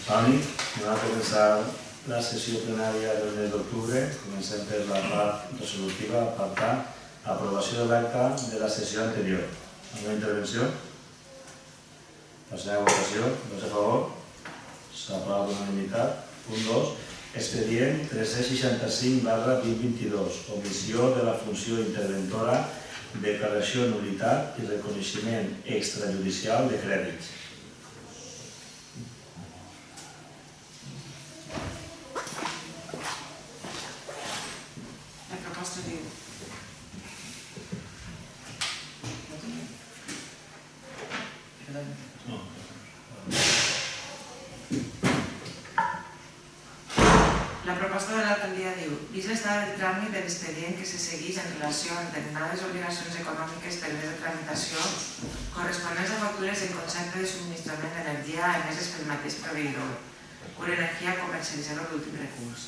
Toni, anem a començar la sessió plenària del mes d'octubre. Comencem per la part resolutiva, la part A, aprovació de l'acta de la sessió anterior. Alguna intervenció? Passem a votació. Vots a favor? S'aprova per unanimitat. Punt 2. Expedient 365/2022. Omissió de la funció interventora, declaració de nul·litat i reconeixement extrajudicial de crèdits. La proposta diu... La proposta de l'alcaldia diu: vist l'estat del tràmit de l'expedient que se segueix en relació amb determinades obligacions econòmiques per més de tramitació corresponents a factures en concepte de subministrament d'energia emeses pel mateix proveïdor, Cura Energia comercialitzador d'últim recurs.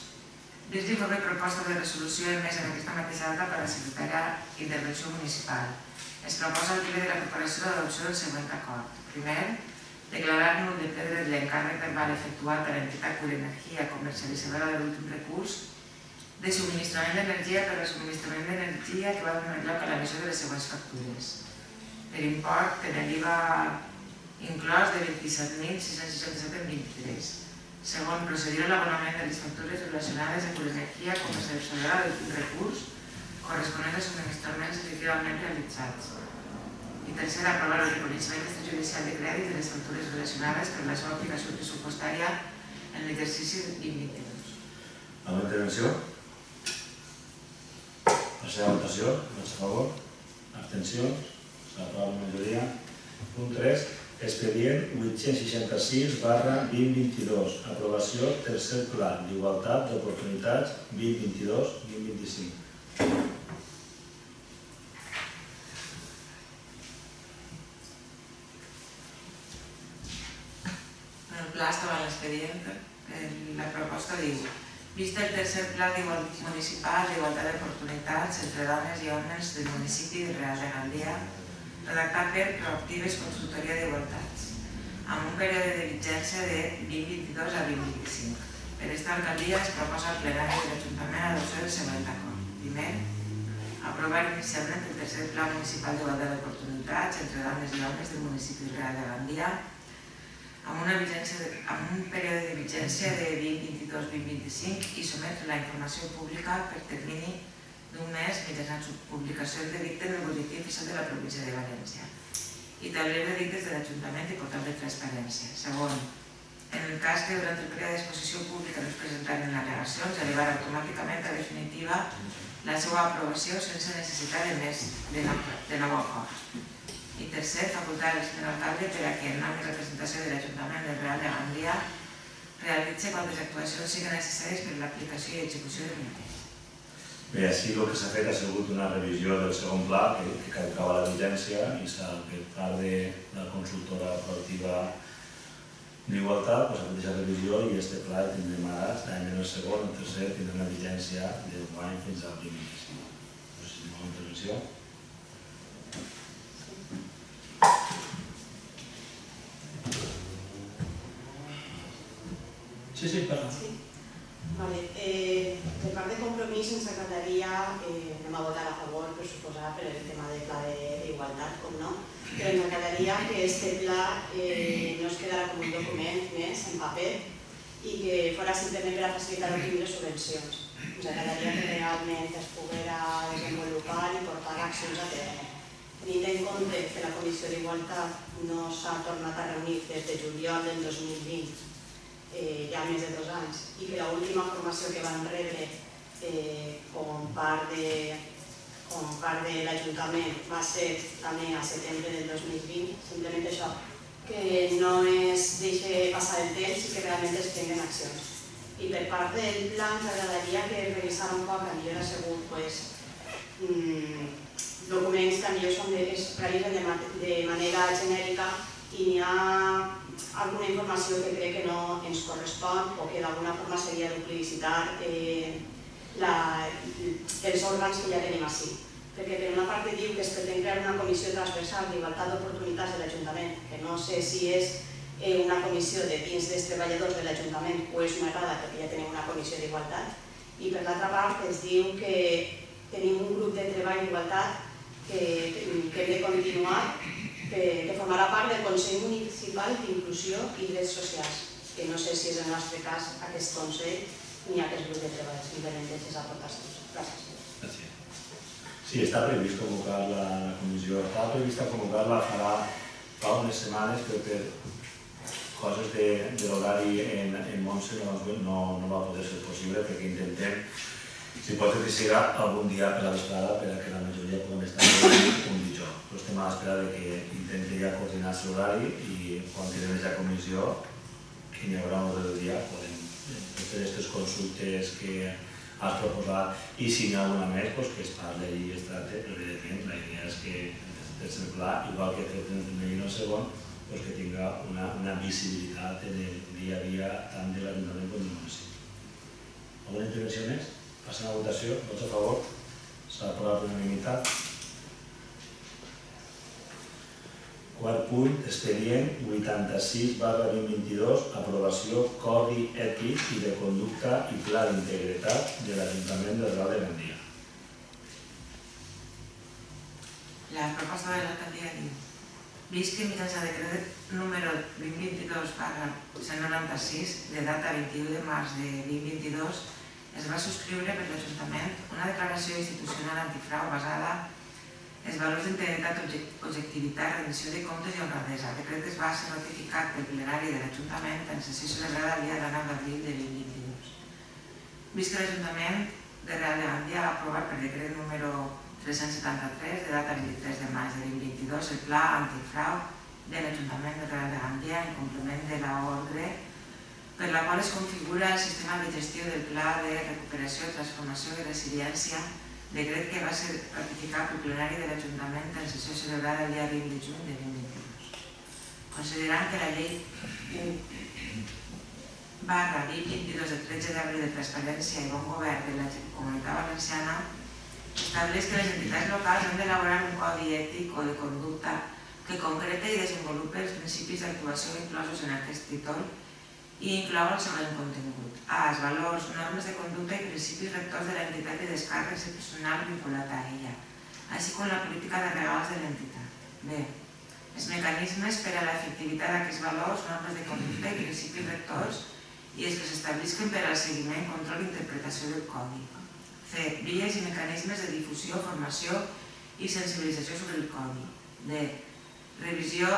Vist l'informe proposta de resolució emesa en aquesta mateixa data per la secretària d'Intervenció Municipal, es proposa al ple de la corporació l'adopció del següent acord. Primer, declarar nul de ple dret l'encàrrec verbal efectuat per l'entitat Cura Energia comercialitzadora de l'últim recurs de subministrament d'energia per al subministrament d'energia que va donar lloc a l'emissió de les següents factures, per import que en l'IVA inclòs de 27.667 en 23. Segon, procedir a l'abonament de les factures relacionades amb Cura Energia comercialitzadora de l'últim recurs corresponents a subministraments efectivament realitzats. I tercer, aprovar el reconeixement extrajudicial de crèdit de les factures relacionades per la seva aplicació pressupostària en l'exercici 2022. Alguna intervenció? Passem a votació. Vots a favor? Abstencions? S'aprova per majoria. Punt 3. Expedient 866/2022. Aprovació tercer pla d'igualtat d'oportunitats 2022-2025. El pla estava a l'expedient. La proposta diu: vist el tercer pla municipal d'igualtat d'oportunitats entre dones i homes del municipi de Real de Gandia, redactat per Proactives Consultoria d'Igualtats, amb un període de vigència de 2022 a 2025. Per esta alcaldia es proposa al plenari de l'Ajuntament l'adopció del següent acord. Primer, aprovar inicialment el tercer pla municipal d'igualtat d'oportunitats entre dones i homes del municipi de Real de Gandia, amb un període de vigència de 2022-2025 i sometre la informació pública per termini d'un mes mitjançant publicació del edicte en el Butlletí Oficial de la Província de València i també els edictes de l'Ajuntament i portal de transparència. Segon, en el cas que durant el període d'exposició pública no es presentaren al·legacions, elevar automàticament a definitiva la seva aprovació sense necessitat de nou acord. I tercer, facultar el senyor alcalde per a que en nom de representació de l'Ajuntament del Real de Gandia realitzi quantes actuacions siguin necessàries per a l'aplicació i execució del mateix. Bé, així el que s'ha fet ha sigut una revisió del segon pla que caducava la vigència i s'ha, per part de la consultora proactiva d'igualtat, s'ha fet aquesta revisió i aquest pla el tindrem ara, estarem en el segon, el tercer, tindrem una vigència de 1 any fins al 2025. No sé si tenim alguna intervenció. Sí, perdó. Vale. Per part de Compromís ens agradaria, anem a votar a favor, per suposar, per el tema del pla d'igualtat, com no, però ens agradaria que aquest pla no es quedara com un document més en paper i que fos simplement per a facilitar obtenir subvencions. Ens agradaria que realment es poguera desenvolupar i portar accions a terme. Tenint en compte que la Comissió d'Igualtat no s'ha tornat a reunir des de juliol del 2020, ja més de 2 anys, i que l'última formació que van rebre com part de l'Ajuntament va ser també a setembre del 2020, simplement això, que no es deixi passar el temps i que realment es prenguen accions. I per part del pla ens agradaria que revisara un poc, a millor ha sigut documents que millor es realitzen de manera genèrica i n'hi ha alguna informació que crec que no ens correspon o que d'alguna forma seria duplicitar els òrgans que ja tenim així. Perquè per una part diu que es pretén crear una comissió transversal d'igualtat d'oportunitats de l'Ajuntament, que no sé si és una comissió de dins dels treballadors de l'Ajuntament o és una grada perquè ja tenim una comissió d'igualtat. I per l'altra part es diu que tenim un grup de treball d'igualtat que hem de continuar, que formarà part del Consell Municipal d'Inclusió i Drets Socials, que no sé si és el nostre cas aquest Consell ni aquest grup de treball, simplement deixes aportacions. Gràcies. Sí, està previst convocar la comissió. Estava previst convocar-la fa unes setmanes, però per coses de l'horari en Montse no va poder ser possible, perquè intentem, si pot ser que siga algun dia per la vesprada, perquè la majoria puguem estar un dijous. Però estem a l'espera que intenti ja coordinar-se l'horari i quan tinguem ja comissió, que n'hi haurà un ordre del dia, podem fer aquestes consultes que has proposat i si n'hi ha alguna més, que es parli i es tracte, però evidentment la idea és que el tercer pla, igual que fet en el primer i en el segon, que tinga una visibilitat en el dia a dia tant de l'Ajuntament com del municipi. Alguna intervenció més? Passem a votació. Vots a favor? S'ha aprovat per unanimitat. Quart punt, expedient 86/2022, aprovació Codi Ètic i de Conducta i Pla d'Integritat de l'Ajuntament del Real de Gandia. La proposta de l'alcaldia diu: vist que mitjançant decret número 2022/196 de data 21 de març de 2022 es va subscriure per l'Ajuntament una declaració institucional antifrau basada els valors d'integritat, objectivitat, rendició de comptes i honradesa. El decret es va ser notificat pel plenari de l'Ajuntament en sessió celebrada el dia 9 d'abril de 2022. Vist que l'Ajuntament de Real de Gandia va aprovar per decret número 373 de data 23 de maig de 2022 el pla antifrau de l'Ajuntament de Real de Gandia en complement de l'ordre per la qual es configura el sistema de gestió del pla de recuperació, transformació i resiliència, decret que va ser ratificat pel plenari de l'Ajuntament en sessió celebrada el dia 20 de juny de 2022. Considerant que la llei 1/2022 de 13 d'abril de Transparència i Bon Govern de la Comunitat Valenciana estableix que les entitats locals han d'elaborar un codi ètic o de conducta que concreta i desenvolupa els principis d'actuació inclosos en aquest títol i inclou el següent contingut: A. Els valors, normes de conducta i principis rectors de l'entitat i descàrrecs personal vinculat a ella, així com la política de regals de l'entitat. B. Els mecanismes per a l'efectivitat d'aquests valors, normes de conducta i principis rectors i els que s'establisquen per al seguiment, control i interpretació del codi. C. Vies i mecanismes de difusió, formació i sensibilització sobre el codi. D. Revisió,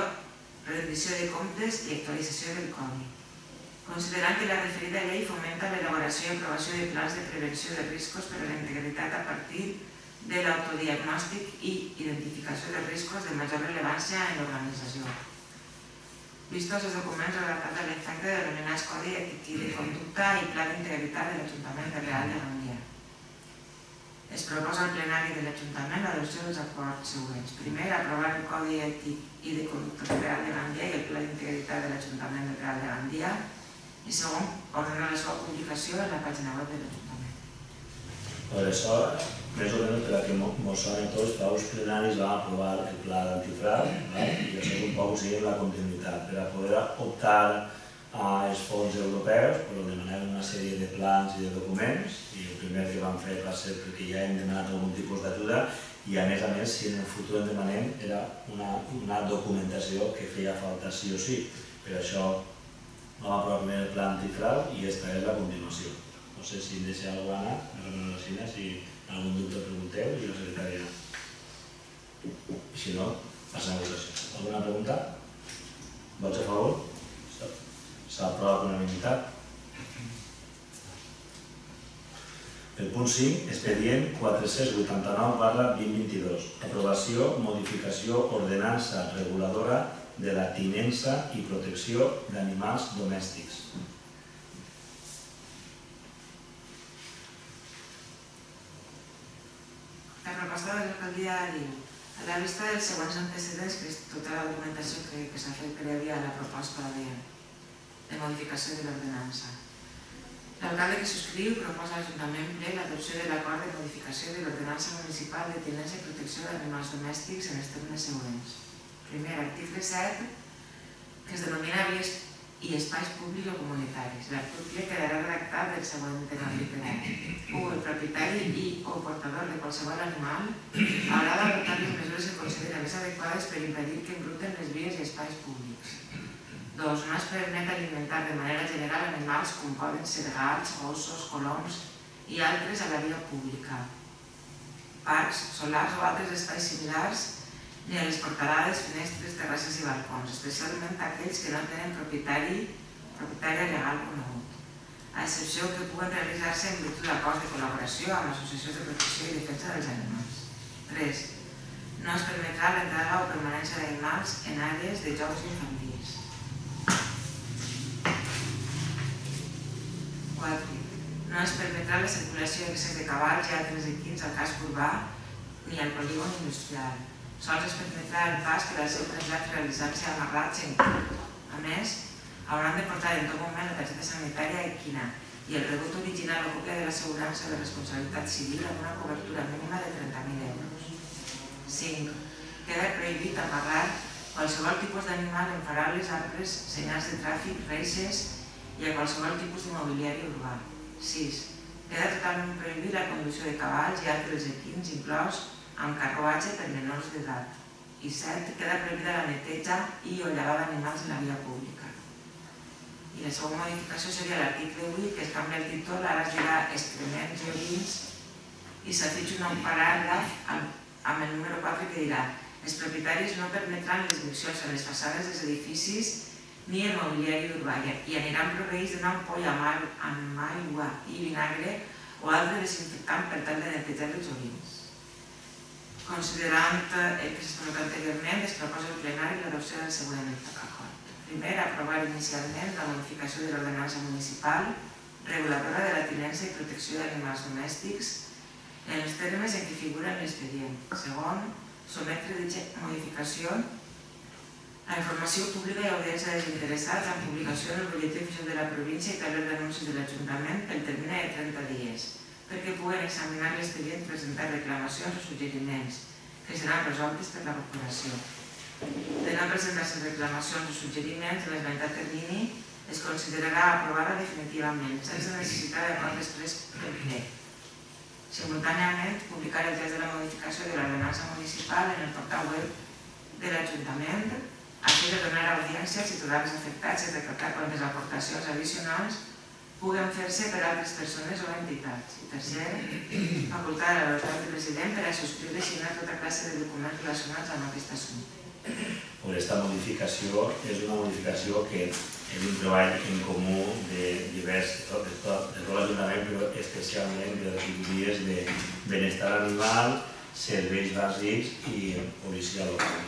rendició de comptes i actualització del codi. Considerant que la referida llei fomenta l'elaboració i aprovació de plans de prevenció de riscos per a la integritat a partir de l'autodiagnòstic i identificació de riscos de major rellevància en l'organització. Vistos els documents redactats a l'efecte de denominats Codi Ètic i de Conducta i Pla d'Integritat de l'Ajuntament de Real de Gandia. Es proposa al plenari de l'Ajuntament l'adopció dels acords següents. Primer, aprovar el Codi Ètic i de Conducta de Real de Gandia i el Pla d'Integritat de l'Ajuntament de Real de Gandia. I segon, ordenar la seva publicació a la pàgina web de l'Ajuntament. Per això, més o menys per a que mos soni tots, fa uns plenaris vam aprovar el pla d'antifrau i això és un poc seguir la continuïtat. Per a poder optar als fons europeus, demanem una sèrie de plans i de documents i el primer que vam fer va ser perquè ja hem demanat algun tipus d'ajuda i a més, si en el futur en demanem, era una documentació que feia falta sí o sí. Per això vam aprovar primer el pla antifrau i aquesta és la continuació. No sé si em deixa alguna cosa, més o menys així, si algun dubte pregunteu i la secretària. Si no, passem a votació. Alguna pregunta? Vots a favor? S'ha aprovat per unanimitat. El punt 5, expedient 489/2022. Aprovació, modificació, ordenança reguladora de la tinença i protecció d'animals domèstics. La proposta de l'alcaldia diu: a la vista dels següents antecedents, que és tota la documentació que s'ha fet prèvia a la proposta de modificació de l'ordenança, l'alcalde que subscriu proposa a l'Ajuntament ple l'adopció de l'acord de modificació de l'ordenança municipal de tinença i protecció d'animals domèstics en els termes següents. Primer, article 7. que es denomina vies i espais públics o comunitaris. L'article quedarà redactat del següent tema literal. 1. El propietari i o portador de qualsevol animal haurà d'adoptar les mesures que considera més adequades per impedir que embruten les vies i espais públics. 2. No es permet alimentar de manera general animals com poden ser gats, gossos, coloms i altres a la via pública, parcs, solars o altres espais similars, ni a les portalades, finestres, terrasses i balcons, especialment aquells que no tenen propietari legal conegut, a excepció que puguen realitzar-se en virtut d'acords de col·laboració amb associacions de protecció i defensa dels animals. 3. No es permetrà l'entrada o permanència d'animals en àrees de jocs infantils. 4. No es permetrà la circulació i accés de cavalls i altres equins al casc urbà ni al polígon industrial. Sols es permetrà el pas per al seu trasllat realitzant-se amarrats en curt. A més, hauran de portar en tot moment la targeta sanitària equina i el rebut original o còpia de l'assegurança de responsabilitat civil amb una cobertura mínima de 30.000 euros. 5. Queda prohibit amarrar qualsevol tipus d'animal en faroles, arbres, senyals de tràfic, reixes i a qualsevol tipus d'immobiliari urbà. 6. Queda totalment prohibit la conducció de cavalls i altres equins, inclòs amb carruatge per menors d'edat. I 7. Queda prohibida la neteja i o llevada d'animals en la via pública. I la segona modificació seria l'article 8, que es canvia el títol, ara es dirà excrements i orins, i s'afegeix un nou paràgraf amb el número 4 que dirà: els propietaris no permetran les diccions a les façanes dels edificis ni el mobiliari urbà i aniran proveïts d'una ampolla amb aigua i vinagre o altre desinfectant per tal de netejar els orins. Considerant el que s'ha exposat anteriorment, es proposa al plenari l'adopció del següent acord. Primer, aprovar inicialment la modificació de l'ordenança municipal reguladora de la tinença i protecció d'animals domèstics en els termes en què figura en l'expedient. Segon, sometre dicha modificació a informació pública i audiència dels interessats amb publicació en el butlletí oficial de la província i taulell d'anuncis de l'Ajuntament pel termini de 30 dies, perquè puguen examinar l'expedient i presentar reclamacions o suggeriments, que seran resoltes per la corporació. De no presentar-se reclamacions o suggeriments en l'esmentat termini, es considerarà aprovada definitivament, sense necessitat d'acord després del ple. Simultàniament, publicar el text de la modificació de l'ordenança municipal en el portal web de l'Ajuntament, a fi de donar audiència als ciutadans afectats i recaptar quantes aportacions addicionals puguen fer-se per altres persones o entitats. I tercer, facultar a l'autoritat president per a subscriure i signar tota classe de documents relacionats amb aquest assumpte. Aquesta modificació és una modificació que és un treball en comú de tot l'Ajuntament, però especialment de les categories de benestar animal, serveis bàsics i policia local.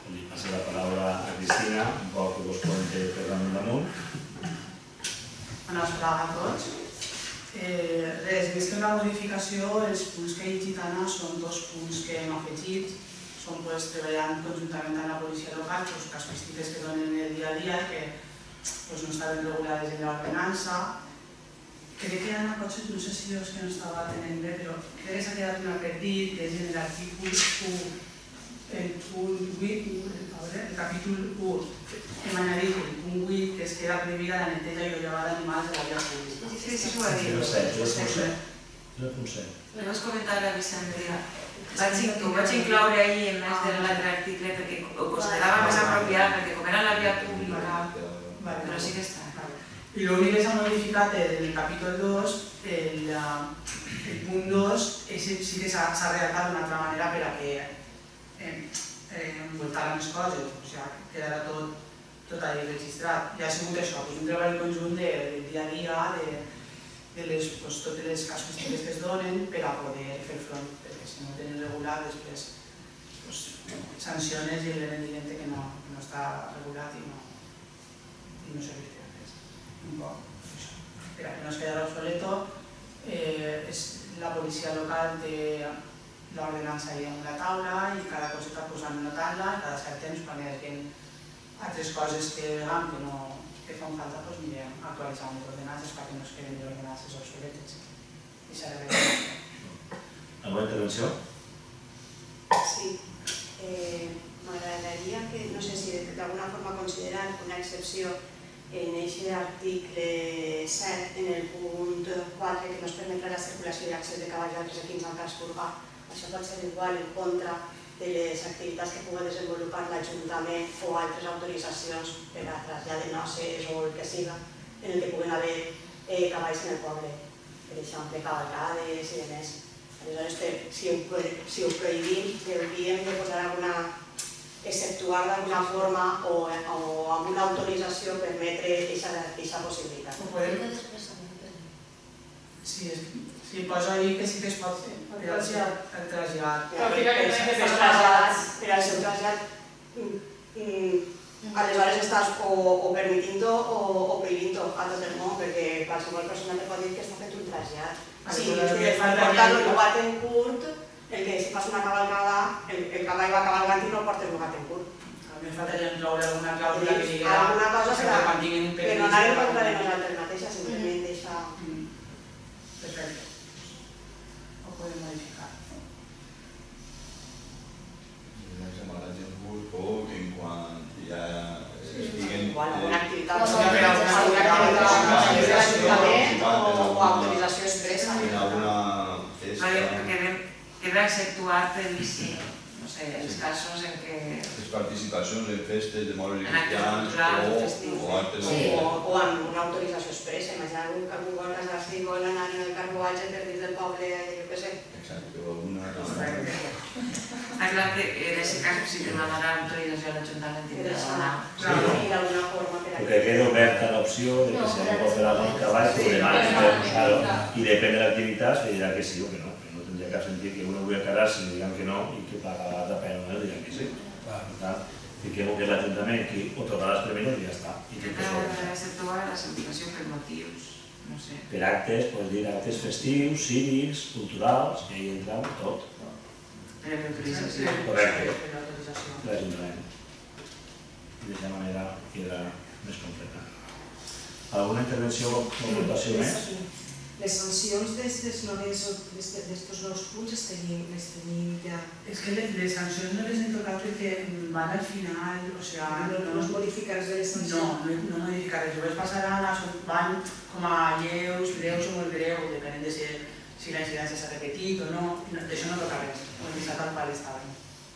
Li passo la paraula a Cristina, un poc que vos conte per damunt. Bona tarda a tots. Res, més que una modificació, els punts que he llegit ara són dos punts que hem afegit. Són treballant conjuntament amb la policia local, casuístiques que donen el dia a dia, que no estaven regulades en l'ordenança. Crec que hi ha una cosa, no sé si jo no estava tenint bé, però crec que s'ha quedat un acredit, que és en l'article 1, el punt 8, el capítol 1, hem añadit el punt 8, que es queda prohibida la neteja i llevada d'animals de la via pública. Sí, ho ha dit. El punt 7. Li vas comentar a Vicentria. Ho vaig incloure ahir en més de l'altre article perquè ho considerava més apropiat, perquè com era la via pública, però sí que està. I l'únic que s'ha modificat en el capítol 2, el punt 2, sí que s'ha redactat d'una altra manera per a que envoltaran les coses, o sigui, quedarà tot allà registrat. I ha sigut això, un treball conjunt del dia a dia, de totes les casuístiques que es donen per a poder fer front, perquè si no ho tenen regulat després sanciones i el rendiment que no està regulat i no serveix per res. Un poc això. Per a que no es quedi obsoleto, la policia local té l'ordenança ahí en la taula i cada coseta posant notant-la i cada cert temps quan hi hagi altres coses que vegam que fan falta, doncs mirem actualitzant les ordenances perquè no es queden ordenances obsoletes i s'ha de veure. Alguna intervenció? Sí. m'agradaria que, no sé si d'alguna forma considerar una excepció en aquest article 7, en el punt 4, que no es permetrà la circulació i accés de cavalls i altres equins al casc urbà. Això pot ser igual en contra de les activitats que pugui desenvolupar l'Ajuntament o altres autoritzacions per a trasllat de noces o el que siga, en el que puguin haver cavalls en el poble, per exemple, cavalcades i demés. Aleshores, si ho prohibim, hauríem de posar alguna, exceptuar d'alguna forma o amb una autorització permetre aquesta possibilitat. Ho podem... Sí, posa ahí que sí que es pot fer. El trasllat. Per al seu trasllat, aleshores estàs o permitint-ho o prohibint-ho a tot el món, perquè qualsevol persona te pot dir que està fent un trasllat. Si portar-lo llogat en curt, el que si fas una cavalcada, el cavall va cavalgant i no el portes llogat en curt. També faltaria incloure alguna clàusula que digui alguna cosa serà, però no anar en contra de nosaltres mateixes, simplement deixar... Perfecte. Ho podem modificar. O en quan ja estiguen... Alguna activitat de l'Ajuntament o autorització expressa. En alguna festa... Queda exceptuat els casos en què... Les participacions en festes de mobles En actes cristians culturals, o actes... O amb una autorització expressa. Imagina algú vol casar-se i vol anar en el carruatge per dins del poble, jo què sé. Exacte, o alguna... Està clar que en aquest cas sí que demanarà autorització a l'Ajuntament i de demanar. I d'alguna forma per Perquè queda oberta l'opció de que si algú pot fer algun cavall, ho demana, i depèn de l'activitat, se dirà que sí o que no. No tindria cap sentit que uno vull casar-se i digan que no, i que paga la pena o no, digan que sí. Per tant, fiquem que l'Ajuntament que otorgarà els permisos i ja està. Exceptuar la certificació per motius, no sé. Per actes, pots dir actes festius, cívics, culturals, que hi entra tot. Per l'autorització. Correcte. L'Ajuntament. I d'aquesta manera quedarà més completa. Alguna intervenció o votació més? Les sancions d'estos nous punts les tenim ja... És que les sancions no les hem tocat perquè van al final, o sigui... No es modificar res de les sancions? No modificar res. Llavors passaran, van com a lleus, greus o molt greu, depenent de si la incidència s'ha repetit o no. D'això no toca res, ho hem vist tal qual estava.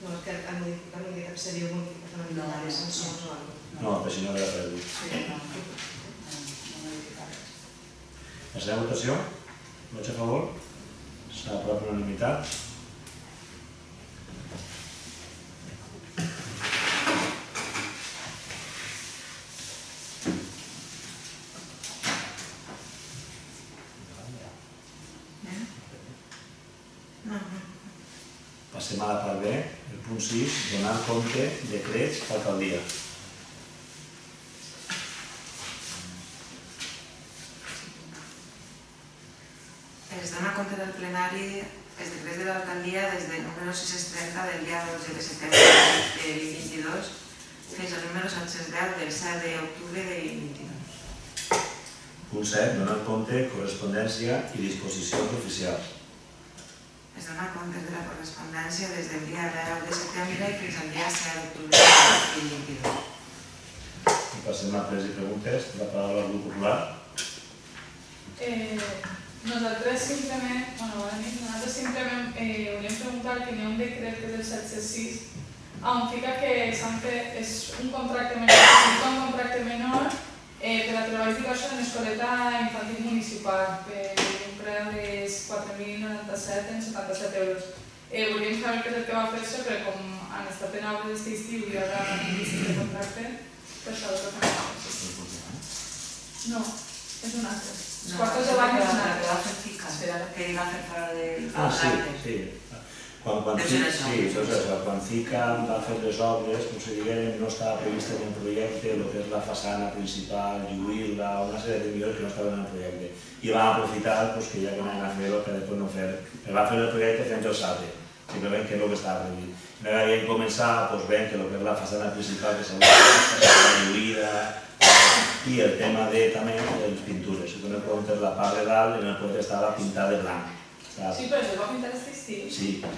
No, és que han modificat seria modificar les sancions o alguna cosa. No, però si no queda perdut. Sí, no modificar res. La seva votació, vots a favor, s'aprova per unanimitat. Passem a la part B, el punt 6, donar compte de decrets d'alcaldia. Es dona compte del plenari els decrets de l'alcaldia des del número 630 del dia 12 de setembre del 2022 fins al número 710 del 7 d'octubre del 2022. Punt 7, donar compte, correspondència i disposicions oficials. Es dona compte de la correspondència des del dia 10 de setembre fins al dia 7 d'octubre del 2022. I passem a preguntes i preguntes. La paraula al grup popular. Nosaltres simplement volíem preguntar que hi ha un decret del 766 on fica que s'han fet un contracte menor per a treballs diversos en escoleta infantil municipal per un preu de 4.097 en 77 euros. Volíem saber què és el que va fer-se, però com han estat en obres d'aquest estiu i ara han vist el contracte, per això ho fem. No, és un altre. Els quartos de bany és un altre. Que va fer FICA, que va fer fora del Ah, contracte. sí. Quan FICA va fer les obres, com se diguem, no estava prevista en el projecte, el que és la façana principal, lluir-la, una sèrie de millors que no estaven en el projecte. I van aprofitar que ja que anaven a fer-ho, que després no fer. Va fer el projecte fent el SAPE, simplement que és el que estava previst. I ara havien començat, veient que el que és la façana principal, que s'ha lluïda, i el tema també de les pintures. Si dones compte, la part de dalt en el projecte estava pintada de blanc. Sí, però això va pintar aquest estiu? Sí, però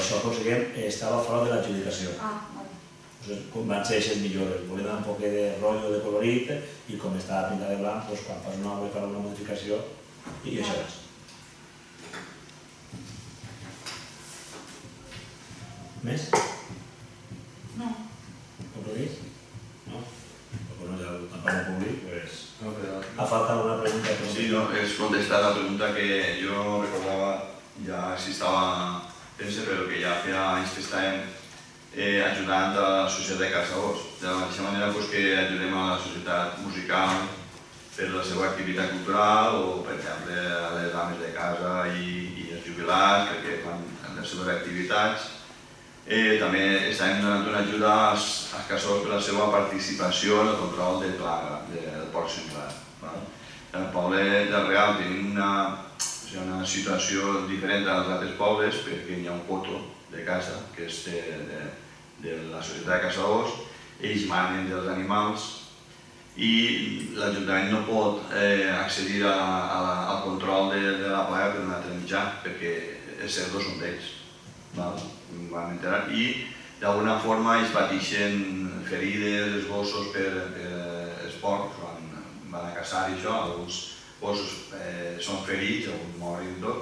això, com diguem, estava fora de l'adjudicació. Ah, vale. van ser aquestes millores. Volem donar un poc de rotllo, de colorit, i com està pintada de blanc, quan fas una obra i fas una modificació, i això és. Més? No. Compromís? No? Però no, ja tampoc no públic, doncs... No, però... Ha faltat alguna pregunta? Sí, no, és contestar la pregunta que jo recordava ja si estava pense, però que ja feia anys que estàvem ajudant a la societat de Caçadors. De la mateixa manera que ajudem a la societat musical per la seva activitat cultural o, per exemple, a les dames de casa i els jubilats perquè fan les seves activitats. També estem donant una ajuda als caçadors per la seva participació en el control de plaga del porc senglar. El poble del Real tenim una situació diferent als altres pobles perquè hi ha un coto de casa que és de la societat de caçadors, ells manen dels animals i l'Ajuntament no pot accedir al control de la plaga per un altre mitjà perquè els cerdos són d'ells. I d'alguna forma ells pateixen ferides, els gossos per els porcs, van a caçar i això, alguns gossos són ferits, alguns moren i tot,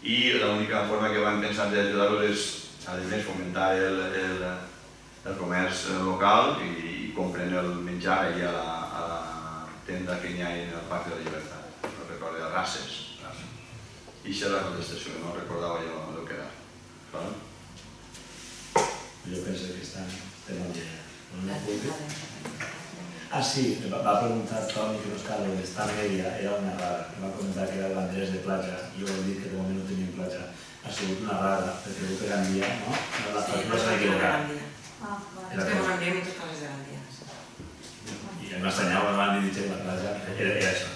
i l'única forma que van pensar d'ajudar-los és, a més, fomentar el comerç local i compren el menjar allà a la tenda que hi ha en el Parc de la Llibertat, no recordo, Races. I això era la contestació, no recordava jo el que era. Jo penso que estem al dia. Ah, sí, va preguntar Toni que l'Oscar d'estar media era una errada. Va comentar que era de banderes de platja. Jo he dit que de moment no teníem platja. Ha sigut una errada, perquè diu que Gandia, no? La factura s'ha d'equilibrar. És que no m'envien moltes coses de Gandia. I m'estranyava quan van dir la platja, era això.